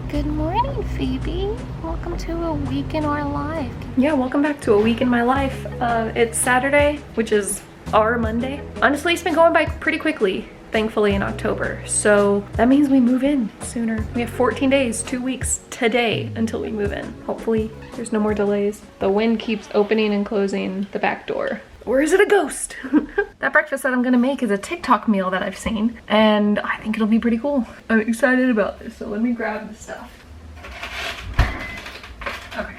Good morning, Phoebe. Welcome to a week in our life. Yeah, welcome back to a week in my life. It's Saturday, which is our Monday. Honestly, it's been going by pretty quickly, thankfully, in October. So that means we move in sooner. We have 14 days, 2 weeks today until we move in. Hopefully there's no more delays. The wind keeps opening and closing the back door. Or is it a ghost? That breakfast that I'm gonna make is a TikTok meal that I've seen, and I think it'll be pretty cool. I'm excited about this, so let me grab the stuff. Okay.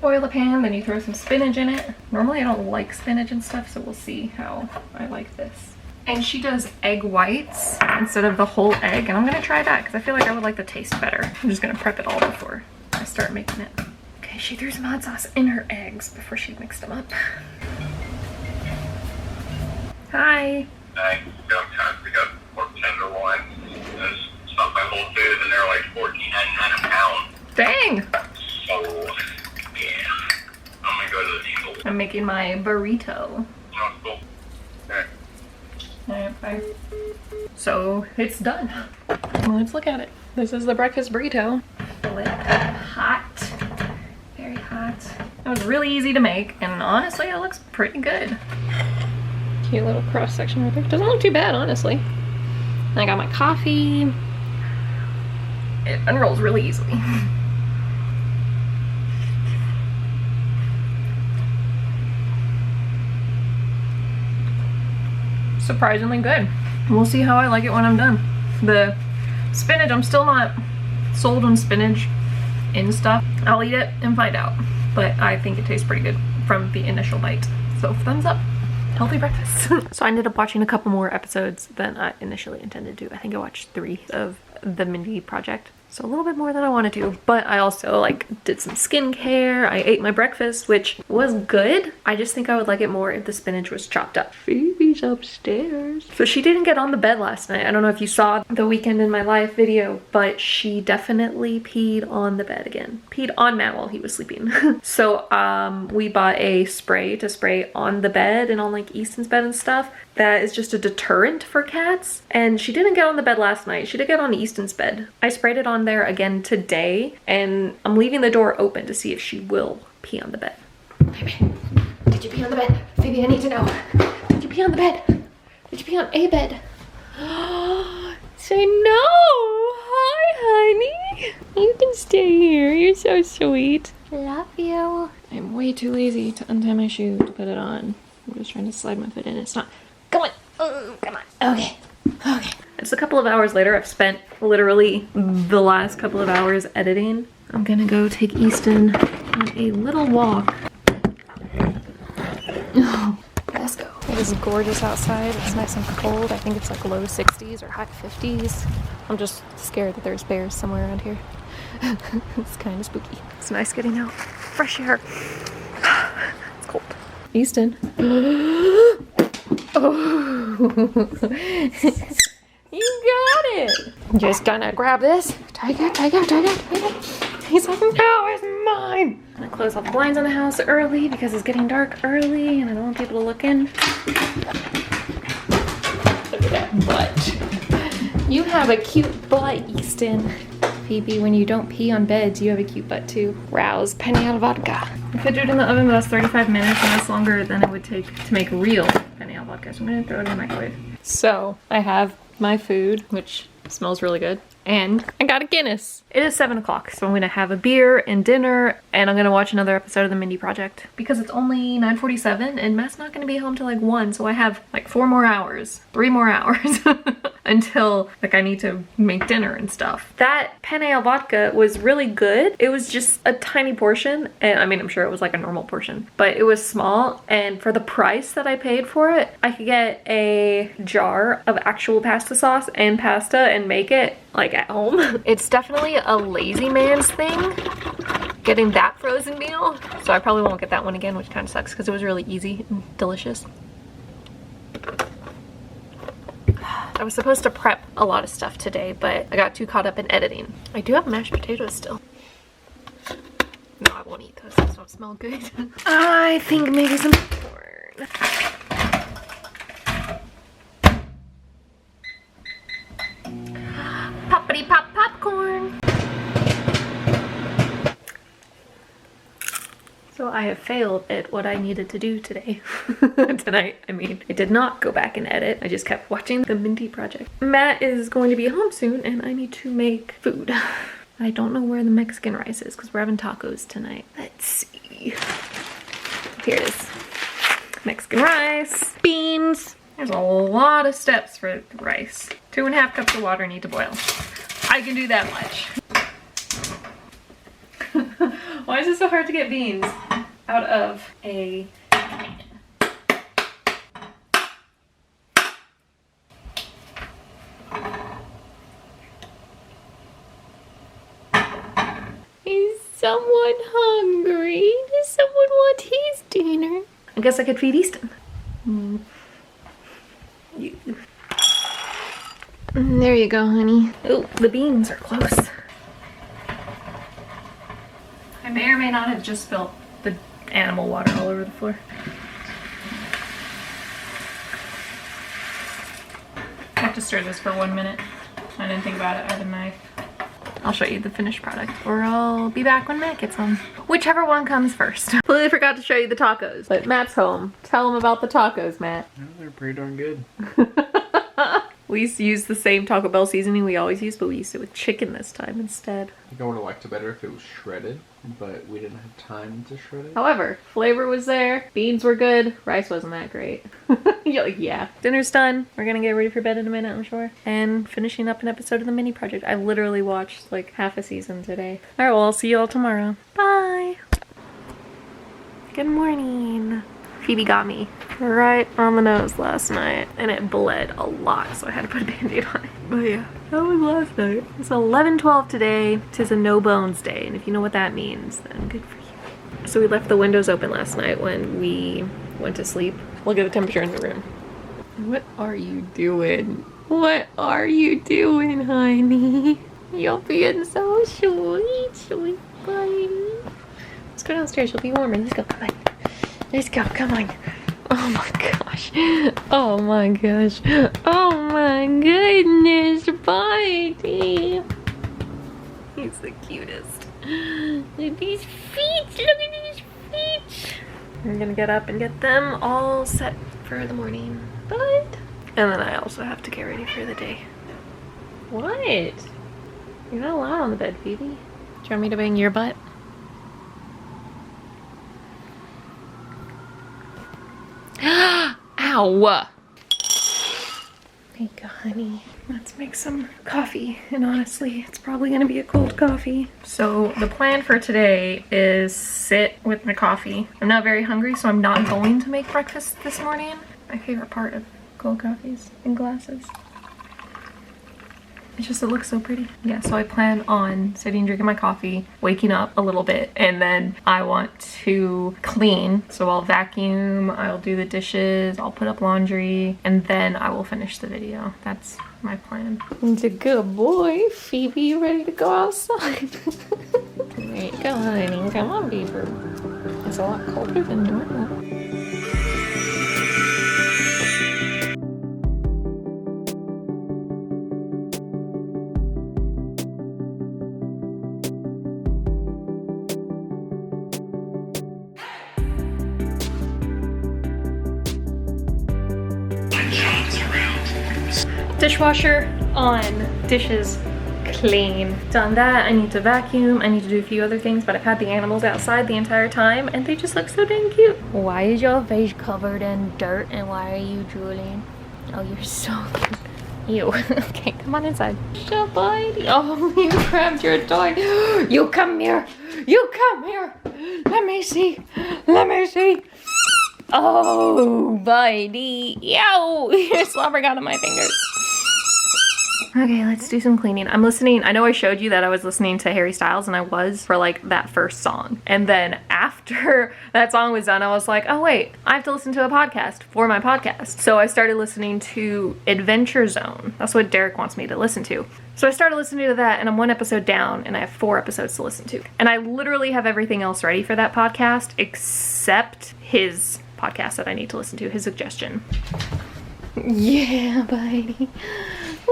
Oil the pan, then you throw some spinach in it. Normally I don't like spinach and stuff, so we'll see how I like this. And she does egg whites instead of the whole egg, and I'm gonna try that because I feel like I would like the taste better. I'm just gonna prep it all before I start making it. Okay, she threw some hot sauce in her eggs before she mixed them up. Hi. Hi. We got pork tenderloin. There's stuff by Whole Foods, and they're like $14.99 a pound. Dang. So, yeah. I'm gonna go to the diesel. I'm making my burrito. Oh, cool. Okay. Alright, bye. So it's done. Let's look at it. This is the breakfast burrito. Flip. Hot. Very hot. It was really easy to make, and honestly, it looks pretty good. Cute little cross section right there. Doesn't look too bad, honestly. I got my coffee. It unrolls really easily. Surprisingly good. We'll see how I like it when I'm done. The spinach, I'm still not sold on spinach in stuff. I'll eat it and find out. But I think it tastes pretty good from the initial bite. So thumbs up. Healthy breakfast. So I ended up watching a couple more episodes than I initially intended to. I think I watched 3 of the Mindy project. So a little bit more than I wanted to, but I also like did some skincare. I ate my breakfast, which was good. I just think I would like it more if the spinach was chopped up. Phoebe's upstairs. So she didn't get on the bed last night. I don't know if you saw the weekend in my life video, but she definitely peed on the bed again. Peed on Matt while he was sleeping. So we bought a spray to spray on the bed and on like Easton's bed and stuff. That is just a deterrent for cats. And she didn't get on the bed last night. She did get on Easton's bed. I sprayed it on there again today, and I'm leaving the door open to see if she will pee on the bed. Phoebe, did you pee on the bed? Phoebe, I need to know. Did you pee on the bed? Did you pee on a bed? Say no! Hi, honey. You can stay here. You're so sweet. Love you. I'm way too lazy to untie my shoe to put it on. I'm just trying to slide my foot in. It's not. Come on. Come on. Okay. Okay. It's a couple of hours later. I've spent literally the last couple of hours editing. I'm gonna go take Easton on a little walk. Let's go. It is gorgeous outside. It's nice and cold. I think it's like low 60s or high 50s. I'm just scared that there's bears somewhere around here. It's kind of spooky. It's nice getting out. Fresh air. It's cold. Easton. Oh. You got it. Just gonna grab this. Take it. He's like, no, it's mine. I'm gonna close all the blinds on the house early because it's getting dark early and I don't want people to look in. Look at that butt. You have a cute butt, Easton. Phoebe, when you don't pee on beds, you have a cute butt too. Rouse penne al vodka. If I do it in the oven, that's 35 minutes, and that's longer than it would take to make real penne al vodka. So I'm gonna throw it in the microwave. So I have my food, which smells really good, and I got a Guinness. It is 7 o'clock, so I'm gonna have a beer and dinner, and I'm gonna watch another episode of the Mindy Project because it's only 9:47, and Matt's not gonna be home till like 1, so I have like 4 more hours, 3 more hours. Until like I need to make dinner and stuff. That penne al vodka was really good. It was just a tiny portion, and I mean I'm sure it was like a normal portion, but it was small, and for the price that I paid for it, I could get a jar of actual pasta sauce and pasta and make it like at home. It's definitely a lazy man's thing getting that frozen meal, so I probably won't get that one again, which kind of sucks because it was really easy and delicious. I was supposed to prep a lot of stuff today, but I got too caught up in editing. I do have mashed potatoes still. No, I won't eat those. Those don't smell good. I think maybe some corn. Poppity pop popcorn. So I have failed at what I needed to do today. Tonight, I mean. I did not go back and edit. I just kept watching the Minty project. Matt is going to be home soon and I need to make food. I don't know where the Mexican rice is because we're having tacos tonight. Let's see. Here it is. Mexican rice, beans. There's a lot of steps for rice. 2.5 cups of water need to boil. I can do that much. Why is it so hard to get beans out of a can? Is someone hungry? Does someone want his dinner? I guess I could feed Easton. There you go, honey. Oh, the beans are close. I may or may not have just spilled the animal water all over the floor. I have to stir this for 1 minute. I didn't think about it. I have a knife. I'll show you the finished product, or I'll be back when Matt gets home. Whichever one comes first. Completely forgot to show you the tacos, but Matt's home. Tell him about the tacos, Matt. Yeah, they're pretty darn good. We used to use the same Taco Bell seasoning we always use, but we used it with chicken this time instead. I think I would have liked it better if it was shredded, but we didn't have time to shred it. However, flavor was there, beans were good, rice wasn't that great. You're like, yeah. Dinner's done. We're gonna get ready for bed in a minute, I'm sure. And finishing up an episode of the mini project. I literally watched like half a season today. Alright, well, I'll see you all tomorrow. Bye! Good morning. Phoebe got me right on the nose last night and it bled a lot, so I had to put a band-aid on it. But yeah, that was last night. It's 11:12 today. 'Tis a no bones day, and if you know what that means, then good for you. So we left the windows open last night when we went to sleep. Look at the temperature in the room. What are you doing? What are you doing, honey? You're being so sweet buddy. Let's go downstairs, you'll be warmer. Let's go, come on. Let's go, come on. Oh my gosh. Oh my gosh. Oh my goodness, buddy. He's the cutest. Look at these feet. Look at these feet. I'm gonna get up and get them all set for the morning. But, and then I also have to get ready for the day. What? You're not allowed on the bed, Phoebe. Do you want me to bang your butt? Ow! There you go, honey. Let's make some coffee. And honestly, it's probably gonna be a cold coffee. So the plan for today is sit with my coffee. I'm not very hungry, so I'm not going to make breakfast this morning. My favorite part of cold coffees in glasses. It's just, it looks so pretty. Yeah, so I plan on sitting, drinking my coffee, waking up a little bit, and then I want to clean. So I'll vacuum, I'll do the dishes, I'll put up laundry, and then I will finish the video. That's my plan. It's a good boy. Phoebe, you ready to go outside? There you go, honey. Come on, Beaver. It's a lot colder than normal. Dishwasher on, dishes clean. Done that, I need to vacuum, I need to do a few other things, but I've had the animals outside the entire time and they just look so dang cute. Why is your face covered in dirt and why are you drooling? Oh, you're so cute. Ew. Okay, come on inside. Shut buddy. Oh, you grabbed your toy. You come here. You come here. Let me see. Let me see. Oh, buddy. Yow. Your slobber got on my fingers. Okay, let's do some cleaning. I'm listening, I know I showed you that I was listening to Harry Styles and I was for like that first song. And then after that song was done, I was like, oh wait, I have to listen to a podcast for my podcast. So I started listening to Adventure Zone. That's what Derek wants me to listen to. So I started listening to that and I'm 1 episode down and I have 4 episodes to listen to. And I literally have everything else ready for that podcast except his podcast that I need to listen to, his suggestion. Yeah, buddy.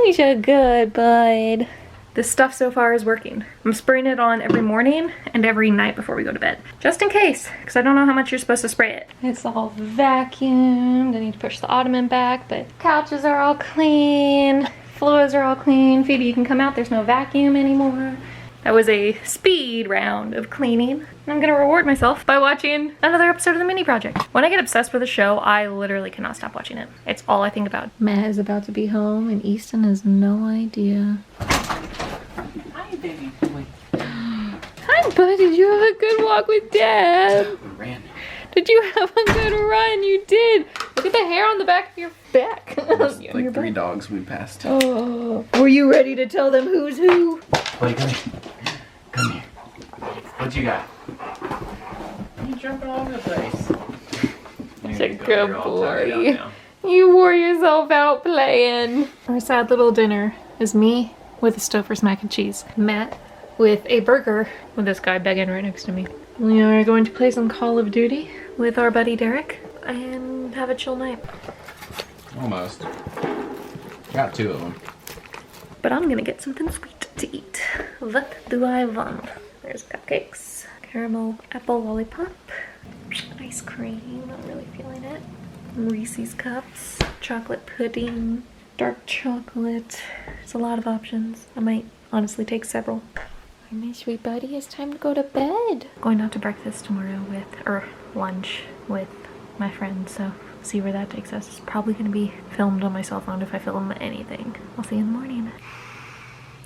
He's a good bud. This stuff so far is working. I'm spraying it on every morning and every night before we go to bed. Just in case, because I don't know how much you're supposed to spray it. It's all vacuumed. I need to push the ottoman back, but couches are all clean. Floors are all clean. Phoebe, you can come out. There's no vacuum anymore. That was a speed round of cleaning. I'm gonna reward myself by watching another episode of the mini project. When I get obsessed with a show, I literally cannot stop watching it. It's all I think about. Matt is about to be home and Easton has no idea. Hi, baby boy. Hi, bud. Did you have a good walk with Dad? We ran. Did you have a good run? You did. Look at the hair on the back of your back. There's like 3 dogs we passed. Oh, were you ready to tell them who's who? Wait, come here. Come here. What you got? You jumping all over the place. Such a good boy. You wore yourself out playing. Our sad little dinner is me with a Stouffer's mac and cheese. Matt with a burger with this guy begging right next to me. We are going to play some Call of Duty with our buddy Derek and have a chill night. Almost. Got 2 of them. But I'm gonna get something sweet to eat. What do I want? There's cupcakes, caramel apple lollipop, ice cream, not really feeling it, Reese's cups, chocolate pudding, dark chocolate. There's a lot of options. I might honestly take several. My sweet buddy, it's time to go to bed. Going out to breakfast tomorrow or lunch with my friend, so see where that takes us. It's probably gonna be filmed on my cell phone if I film anything. I'll see you in the morning.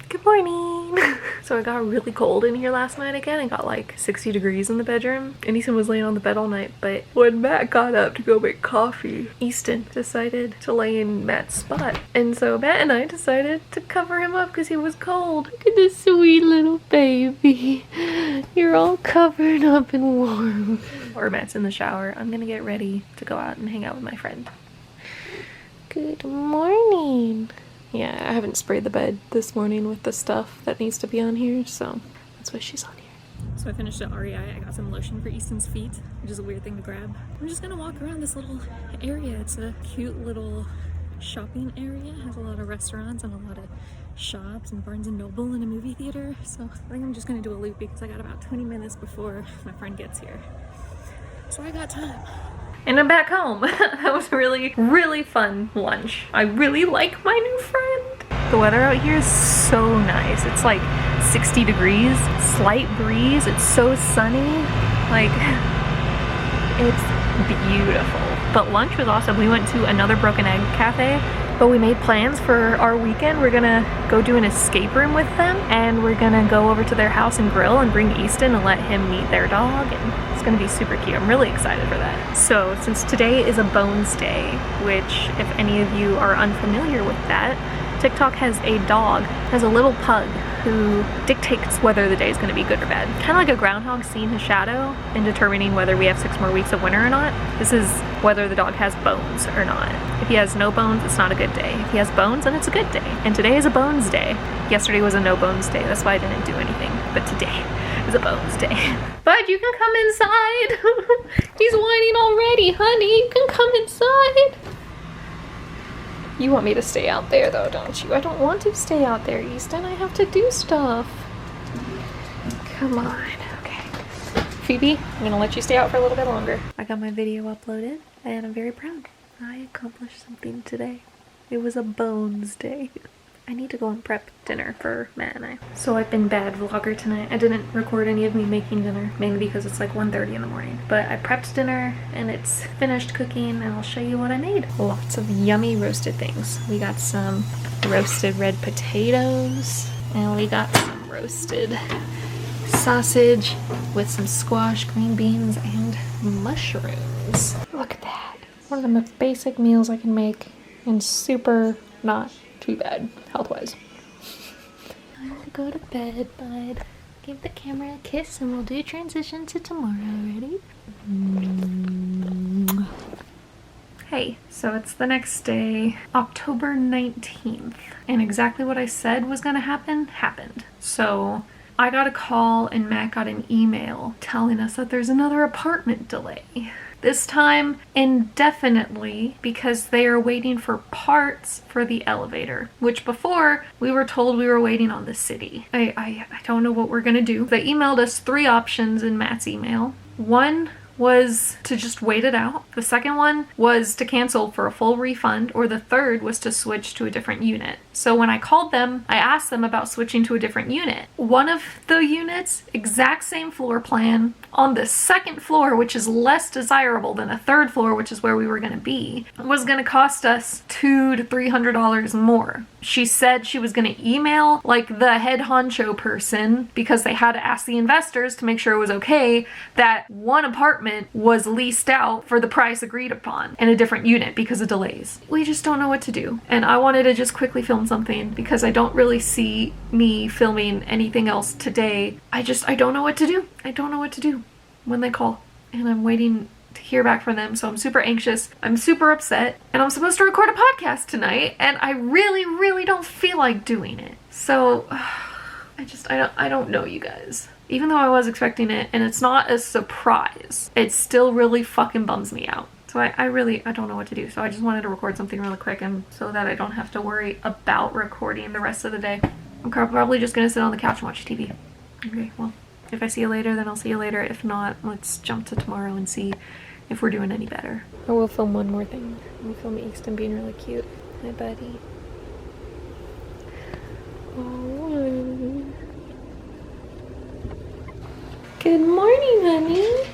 Good morning. So it got really cold in here last night again. It got like 60 degrees in the bedroom. And Easton was laying on the bed all night, but when Matt got up to go make coffee, Easton decided to lay in Matt's spot. And so Matt and I decided to cover him up because he was cold. Look at this sweet little baby. You're all covered up and warm. Or Matt's in the shower. I'm gonna get ready to go out and hang out with my friend. Good morning. Yeah, I haven't sprayed the bed this morning with the stuff that needs to be on here, so that's why she's on here. So I finished at REI. I got some lotion for Easton's feet, which is a weird thing to grab. I'm just gonna walk around this little area. It's a cute little shopping area. It has a lot of restaurants and a lot of shops and Barnes & Noble and a movie theater. So I think I'm just gonna do a loop because I got about 20 minutes before my friend gets here. So I got time. And I'm back home. That was a really, really fun lunch. I really like my new friend. The weather out here is so nice. It's like 60 degrees, slight breeze. It's so sunny. Like, it's beautiful. But lunch was awesome. We went to another Broken Egg cafe, but we made plans for our weekend. We're gonna go do an escape room with them, and we're gonna go over to their house and grill and bring Easton and let him meet their dog. And it's gonna be super cute. I'm really excited for that. So since today is a Bones Day, which if any of you are unfamiliar with that, TikTok has a dog, has a little pug who dictates whether the day is going to be good or bad. Kind of like a groundhog seeing his shadow and determining whether we have 6 more weeks of winter or not. This is whether the dog has bones or not. If he has no bones, it's not a good day. If he has bones, then it's a good day. And today is a bones day. Yesterday was a no bones day. That's why I didn't do anything. But today is a bones day. Bud, you can come inside. He's whining already, honey. You can come inside. You want me to stay out there though, don't you? I don't want to stay out there, Easton. I have to do stuff. Come on. Okay. Phoebe, I'm gonna let you stay out for a little bit longer. I got my video uploaded and I'm very proud. I accomplished something today. It was a Bones Day. I need to go and prep dinner for Matt and I. So I've been bad vlogger tonight. I didn't record any of me making dinner, mainly because it's like 1:30 in the morning. But I prepped dinner and it's finished cooking and I'll show you what I made. Lots of yummy roasted things. We got some roasted red potatoes and we got some roasted sausage with some squash, green beans, and mushrooms. Look at that. One of the most basic meals I can make and super not too bad health-wise. Time to go to bed, bud. Give the camera a kiss and we'll do transition to tomorrow. Ready? Hey, so it's the next day, October 19th, and exactly what I said was gonna happen, happened. So I got a call and Matt got an email telling us that there's another apartment delay. This time indefinitely, because they are waiting for parts for the elevator, which before we were told we were waiting on the city. I don't know what we're gonna do. They emailed us 3 options in Matt's email. One was to just wait it out. The second one was to cancel for a full refund, or the third was to switch to a different unit. So when I called them, I asked them about switching to a different unit. One of the units, exact same floor plan, on the second floor, which is less desirable than a third floor, which is where we were gonna be, was gonna cost us $200 to $300 more. She said she was gonna email like the head honcho person, because they had to ask the investors to make sure it was okay, that one apartment was leased out for the price agreed upon in a different unit because of delays. We just don't know what to do. And I wanted to just quickly film something because I don't really see me filming anything else today. I don't know what to do. I don't know what to do when they call, and I'm waiting to hear back from them. So I'm super anxious. I'm super upset, and I'm supposed to record a podcast tonight, and I really don't feel like doing it. So I don't know, you guys. Even though I was expecting it and it's not a surprise, it still really fucking bums me out. So I don't know what to do. So I just wanted to record something really quick, and so that I don't have to worry about recording the rest of the day. I'm probably just gonna sit on the couch and watch TV. Okay, well, if I see you later, then I'll see you later. If not, let's jump to tomorrow and see if we're doing any better. I will film one more thing. We'll film Easton being really cute. Hi, buddy. Oh. Good morning, honey.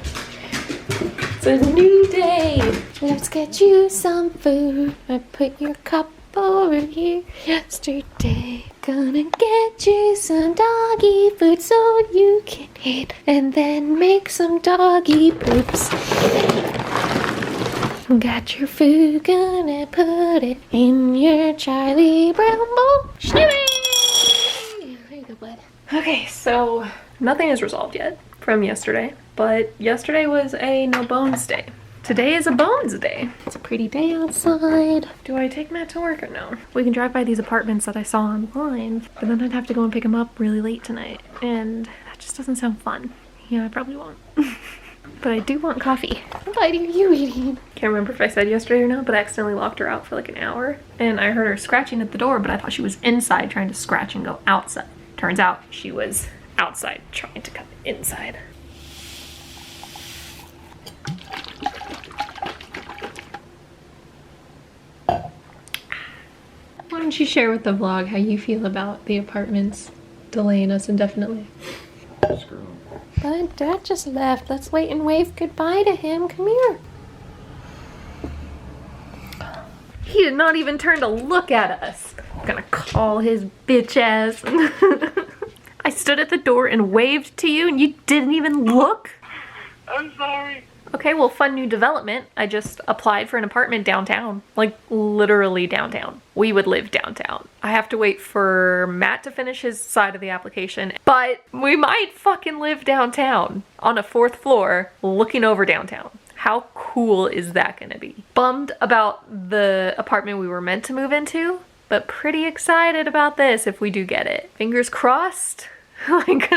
It's a new day. Let's get you some food. I put your cup over here yesterday. Gonna get you some doggy food so you can eat, and then make some doggy poops. Got your food, gonna put it in your Charlie Brown bowl. Snoopy! There you go, bud. Okay, so nothing is resolved yet from yesterday, but yesterday was a no bones day. Today is a bones day. It's a pretty day outside. Do I take Matt to work or no? We can drive by these apartments that I saw online, but then I'd have to go and pick him up really late tonight, and that just doesn't sound fun. Yeah, I probably won't. But I do want coffee. What are you eating? Can't remember if I said yesterday or not, but I accidentally locked her out for like an hour, and I heard her scratching at the door, but I thought she was inside trying to scratch and go outside. Turns out she was outside trying to come inside. Why don't you share with the vlog how you feel about the apartments delaying us indefinitely? Screw 'em. But Dad just left. Let's wait and wave goodbye to him. Come here. He did not even turn to look at us. I'm gonna call his bitch ass. I stood at the door and waved to you and you didn't even look? I'm sorry. Okay, well, fun new development. I just applied for an apartment downtown. Like, literally downtown. We would live downtown. I have to wait for Matt to finish his side of the application, but we might fucking live downtown on a 4th floor looking over downtown. How cool is that gonna be? Bummed about the apartment we were meant to move into, but pretty excited about this if we do get it. Fingers crossed. Like,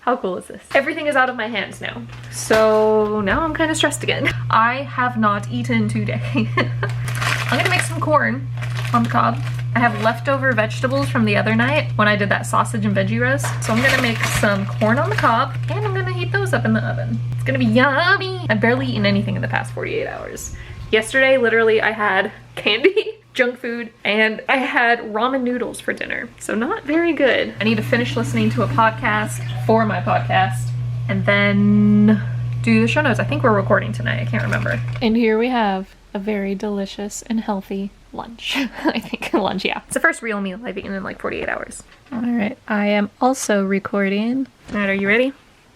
how cool is this? Everything is out of my hands now. So now I'm kind of stressed again. I have not eaten today. I'm gonna make some corn on the cob. I have leftover vegetables from the other night when I did that sausage and veggie roast. So I'm gonna make some corn on the cob and I'm gonna heat those up in the oven. It's gonna be yummy. I've barely eaten anything in the past 48 hours. Yesterday, literally, I had candy, junk food, and I had ramen noodles for dinner. So not very good. I need to finish listening to a podcast for my podcast and then do the show notes. I think we're recording tonight. I can't remember. And here we have a very delicious and healthy lunch. I think lunch, yeah. It's the first real meal I've eaten in like 48 hours. All right, I am also recording. All right, are you ready?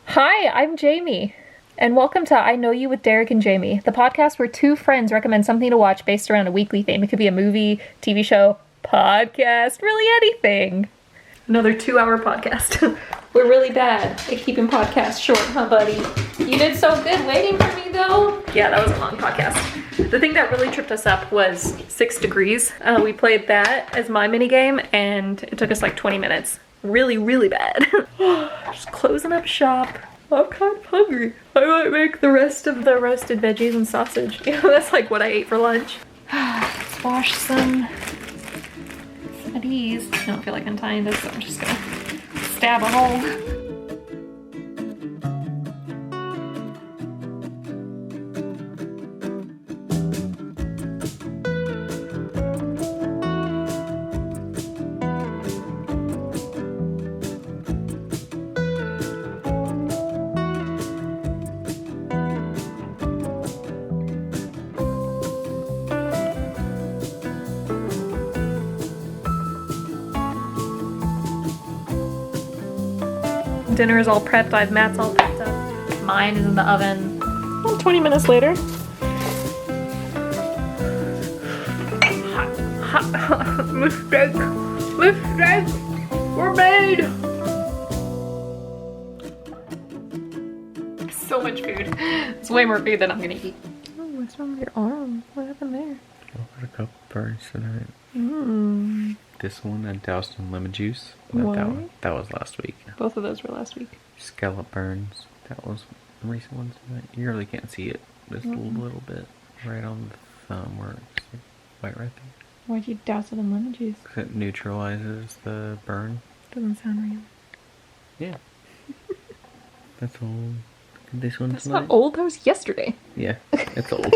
Hi, I'm Jamie. And welcome to I Know You with Derek and Jamie, the podcast where 2 friends recommend something to watch based around a weekly theme. It could be a movie, TV show, podcast, really anything. Another 2-hour podcast. We're really bad at keeping podcasts short, huh, buddy? You did so good waiting for me, though. Yeah, that was a long podcast. The thing that really tripped us up was 6 Degrees. We played that as my minigame, and it took us like 20 minutes. Really, really bad. Just closing up shop. I'm kind of hungry. I might make the rest of the roasted veggies and sausage. You know, that's like what I ate for lunch. Let's wash some of these. I don't feel like untying this, so I'm just gonna stab a hole. Dinner is all prepped. I have Matt's all prepped up. Mine is in the oven. Well, 20 minutes later. Mistake. Mistake. We're made. So much food. It's way more food than I'm gonna eat. Oh, what's wrong with your arm? What happened there? I got a couple burns tonight. Mmm. This one I doused in lemon juice. Why? That was last week. Both of those were last week. Scallop burns. That was the recent one tonight. You really can't see it. Just a little bit. Right on the thumb where it's like white right there. Why'd you douse it in lemon juice? 'Cause it neutralizes the burn. Doesn't sound real. Yeah. That's old. This one That's tonight. not old, that was yesterday. Yeah, it's old.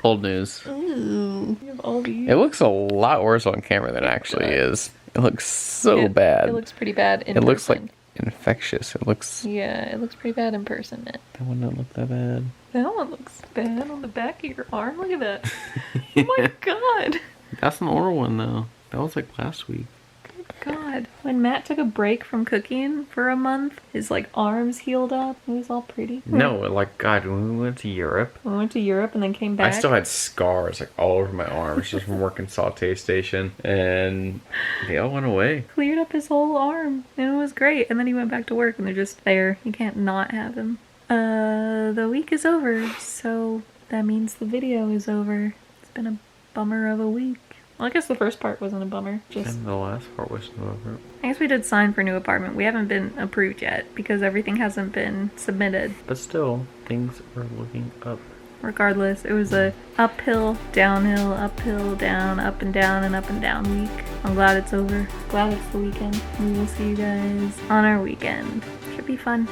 Old news. Ooh. You have all these. It looks a lot worse on camera than it actually is. It looks so bad. It looks pretty bad in It looks like person. infectious. It looks... Yeah, it looks pretty bad in person, man. That one don't look that bad. That one looks bad on the back of your arm. Look at that. Oh my god. That's an oral one though. That was like last week. Good god. When Matt took a break from cooking for a month, his like arms healed up. It was all pretty. No, like God, when we went to Europe, We went to Europe and then came back. I still had scars like all over my arms just from working saute station, and they all went away. Cleared up his whole arm and it was great. And then he went back to work and they're just there. You can't not have him. The week is over, so that means the video is over. It's been a bummer of a week. Well, I guess the first part wasn't a bummer. Just And the last part was over. I guess we did sign for new apartment. We haven't been approved yet because everything hasn't been submitted. But still, things are looking up. Regardless, it was a uphill, downhill, uphill, down, up and down week. I'm glad it's over. Glad it's the weekend. We will see you guys on our weekend. Should be fun.